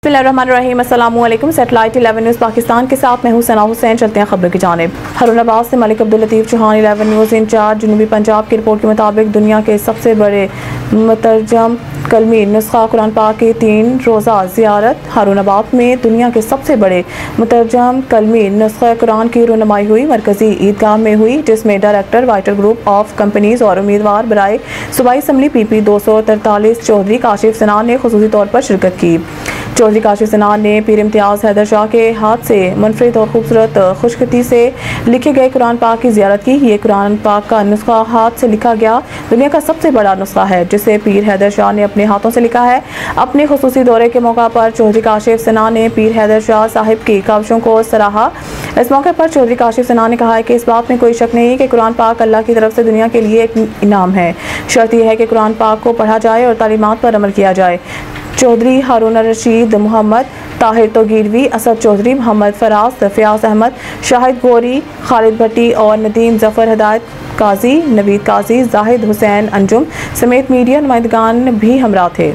बिस्मिल्लाहिर्रहमानिर्रहीम। अस्सलामुअलैकुम। Satellite 11 news Pakistan के साथ मैं हूं सना हुसैन। चलते हैं खबरों की जानिब। हरुनाबाद से मलिक अब्दुल लतीफ़ चौहान 11 न्यूज़ इंचार्ज जनूबी पंजाब की रिपोर्ट के मुताबिक दुनिया के सबसे बड़े मुतरजम कलमी नुस्खा कुरान पाक की 3 रोज़ा ज़ियारत। हरुनाबाद में दुनिया के सबसे बड़े मुतरजम कलमी नुस्खा कुरान की रुनमाई हुई मरकजी ईदगाह में हुई, जिसमें डायरेक्टर वाइटर ग्रुप ऑफ कंपनीज और उम्मीदवार बराए सूबाई असम्बली PP 243 चौधरी काशिफ सिनान ने खुसूसी तौर पर शिरकत की। चौधरी काशिफ सिनान ने पीर इम्तियाज़ हैदर शाह के हाथ से मुनफरिद और खूबसूरत खुशखती से लिखे गए कुरान पाक की ज़ियारत की। ये कुरान पाक का नुस्खा हाथ से लिखा गया दुनिया का सबसे बड़ा नुस्खा है, जिसे पीर हैदर शाह ने अपने हाथों से लिखा है। अपने खुसूसी दौरे के मौका पर चौधरी काशिफ सिनान ने पीर हैदर शाह साहिब की काविशों को सराहा। इस मौके पर चौधरी काशिफ सिनान ने कहा है कि इस बात में कोई शक नहीं कि कुरान पाक अल्लाह की तरफ से दुनिया के लिए एक इनाम है। शर्त यह है कि कुरान पाक को पढ़ा जाए और तालीमात पर अमल किया जाए। चौधरी हारून रशीद, मोहम्मद ताहिर तोगीरवी, असद चौधरी, मोहम्मद फराज, फयाज अहमद, शाहिद गौरी, खालिद भट्टी और नदीम जफर, हिदायत काजी, नवीद काजी, जाहिद हुसैन अंजुम समेत मीडिया नुमाइंदगान भी हमरा थे।